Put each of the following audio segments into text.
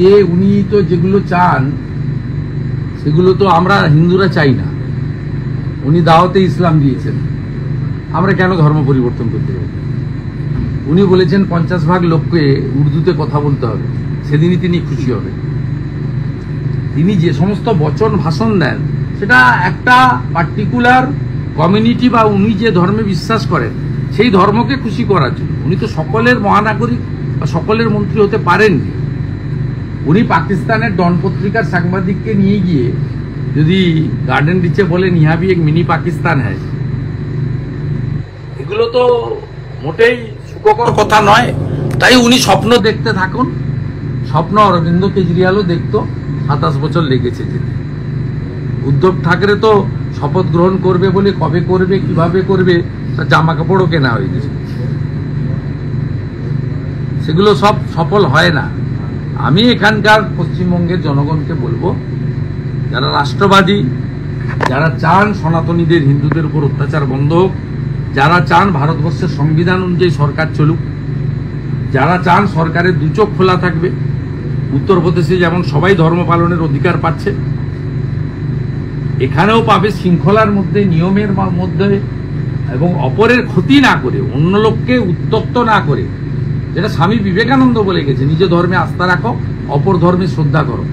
যে উনি তো যেগুলো চান সেগুলো তো আমরা হিন্দুরা চাই না। উনি দাওয়াতে ইসলাম দিয়েছেন, আমরা কেন ধর্ম পরিবর্তন করতে পারি? উনি বলেছেন 50 ভাগ লোককে উর্দুতে কথা বলতে হবে, সেদিনই তিনি খুশি হবেন। তিনি যে সমস্ত বচন ভাষণ দেন সেটা একটা পার্টিকুলার কমিউনিটি বা উনি যে ধর্মে বিশ্বাস করেন সেই ধর্মকে খুশি করার জন্য। উনি তো সকলের মহানাগরিক বা সকলের মন্ত্রী হতে পারেননি। উনি পাকিস্তানের ডন পত্রিকার সাংবাদিককে নিয়ে গিয়ে যদি গার্ডেন রিচে বলেন ইহা ভি এক মিনি পাকিস্তান হ্যায়, এগুলো তো মোটেই সুখকর কথা নয়। তাই উনি স্বপ্ন দেখতে থাকুন। স্বপ্ন অরবিন্দ কেজরিওয়ালও দেখতো, 27 বছর লেগেছে যেতে। উদ্ধব ঠাকরে তো শপথ গ্রহণ করবে বলে কবে করবে কিভাবে করবে তার জামা কাপড়ও কেনা হয়ে গেছে। সেগুলো সব সফল হয় না। আমি এখানকার পশ্চিমবঙ্গের জনগণকে বলবো, যারা রাষ্ট্রবাদী, যারা চান সনাতনীদের হিন্দুদের উপর অত্যাচার বন্ধ হোক, যারা চান ভারতবর্ষের সংবিধান অনুযায়ী সরকার চলুক, যারা চান সরকারের দু চোখ খোলা থাকবে, উত্তরপ্রদেশে যেমন সবাই ধর্ম পালনের অধিকার পাচ্ছে, এখানেও পাবে শৃঙ্খলার মধ্যে, নিয়মের মধ্যে, এবং অপরের ক্ষতি না করে, অন্য লোককে উত্তক্ত না করে, যেটা স্বামী বিবেকানন্দ বলে গেছে, নিজ ধর্মে আস্থা রাখো, অপর ধর্মে শ্রদ্ধা করো।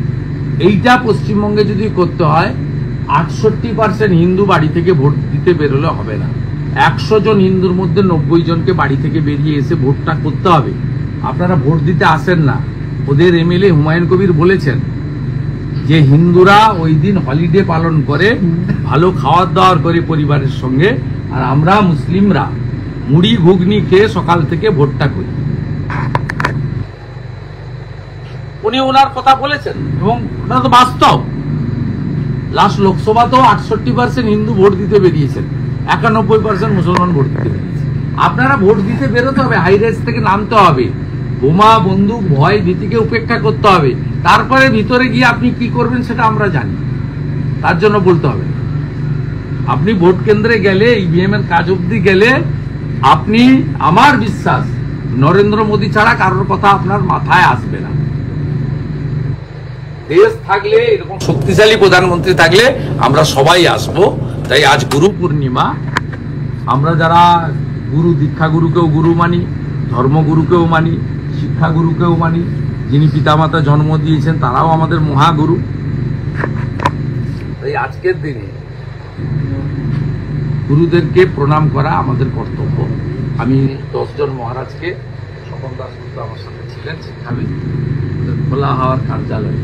এইটা পশ্চিমবঙ্গে যদি করতে হয়, 68% হিন্দু বাড়ি থেকে ভোট দিতে বেরোলে হবে না। 100 জন হিন্দুর মধ্যে 90 জনকে বাড়ি থেকে বেরিয়ে এসে ভোটটা করতে হবে। আপনারা ভোট দিতে আসেন না। ওদের এমএলএ হুমায়ুন কবির বলেছেন যে হিন্দুরা ওই দিন হলিডে পালন করে, ভালো খাওয়ার দাওয়ার করে পরিবারের সঙ্গে, আর আমরা মুসলিমরা মুড়ি ঘুগনি খেয়ে সকাল থেকে ভোটটা করি। উনি ওনার কথা বলেছেন এবং ওটা তো বাস্তব। লাস্ট লোকসভাতেও 68% হিন্দু ভোট দিতে বেরিয়েছেন, 91% মুসলমান ভোট দিতে বেরিয়েছে। আপনারা ভোট দিতে বেরোতে হবে, হাই রেঞ্জ থেকে নামতে হবে, বোমা বন্দুক ভয় ভীতিকে উপেক্ষা করতে হবে। তারপরে ভিতরে গিয়ে আপনি কি করবেন সেটা আমরা জানি, তার জন্য বলতে হবে। আপনি ভোট কেন্দ্রে গেলে, ইভিএম এর কাজ অবধি গেলে, আপনি, আমার বিশ্বাস, নরেন্দ্র মোদী ছাড়া কারোর কথা আপনার মাথায় আসবে না। দেশ থাকলে, এরকম শক্তিশালী প্রধানমন্ত্রী থাকলে আমরা সবাই আসবো। তাই আজ গুরু পূর্ণিমা, আমরা যারা গুরু, দীক্ষা গুরুকেও গুরু মানি, ধর্মগুরুকেও মানি, শিক্ষাগুরুকেও মানি, যিনি পিতামাতা জন্ম দিয়েছেন তারাও আমাদের মহাগুরু। তাই আজকের দিনে গুরুদেরকে প্রণাম করা আমাদের কর্তব্য। আমি 10 জন মহারাজকে, স্বপন দাশগুপ্ত আমার সাথে ছিলেন শিক্ষাবিদ, খোলা হওয়ার কার্যালয়ে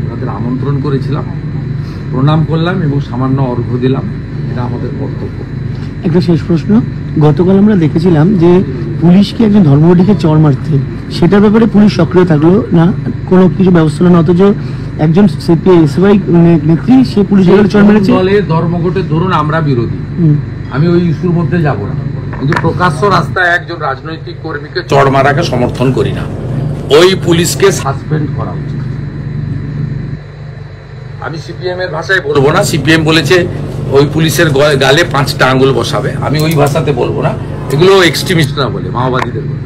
ওনাদের আমন্ত্রণ করেছিলাম, প্রণাম করলাম এবং সামান্য অর্ঘ্য দিলাম। এটা আমাদের কর্তব্য। একটা শেষ প্রশ্ন, গতকাল আমরা দেখেছিলাম যে পুলিশকে একজন ধর্মঘটিকে চড় মারতে, সেটার ব্যাপারে পুলিশ সক্রিয় থাকলো না, কোনো কিছু ব্যবস্থা না, অথচ একজন সিপিআই নেত্রী সে পুলিশের চড় মেরেছে। ধর্মঘটের ধরুন আমরা বিরোধী, আমি ওই ইস্যুর মধ্যে যাব না, কিন্তু প্রকাশ্য রাস্তায় একজন রাজনৈতিক কর্মীকে চড় মারাকে সমর্থন করি না। ওই পুলিশকে সাসপেন্ড করা উচিত। আমি সিপিএম এর ভাষায় বলবো না, সিপিএম বলেছে ওই পুলিশের গালে 5টা আঙ্গুল বসাবে, আমি ওই ভাষাতে বলবো না, এগুলো এক্সট্রিমিস্টরা বলে, মাওবাদীদের বলে।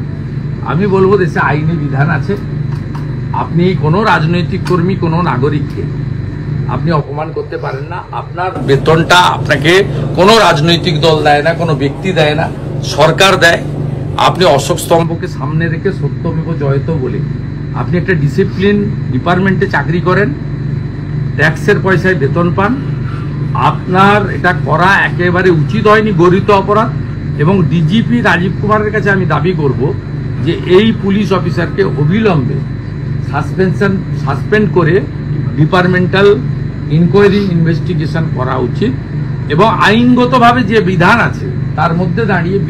আমি বলবো দেশে আইনি বিধান আছে, আপনি কোনো রাজনৈতিক কর্মী, কোনো নাগরিককে আপনি অপমান করতে পারেন না। আপনার বেতনটা আপনাকে কোনো রাজনৈতিক দল দেয় না, কোনো ব্যক্তি দেয় না, সরকার দেয়। আপনি অশোক স্তম্ভকে সামনে রেখে সত্যমেব জয়তো বলে আপনি একটা ডিসিপ্লিন ডিপার্টমেন্টে চাকরি করেন, ট্যাক্সের পয়সায় বেতন পান, আপনার এটা করা একেবারে উচিত হয়নি, গরিত অপরাধ। এবং ডিজিপি রাজীব কুমারের কাছে আমি দাবি করব যে এই পুলিশ অফিসারকে অবিলম্বে সাসপেন্ড করে ডিপার্টমেন্টাল ইনকোয়ারি ইনভেস্টিগেশন করা উচিত এবং আইনগতভাবে যে বিধান আছে তার মধ্যে দাঁড়িয়ে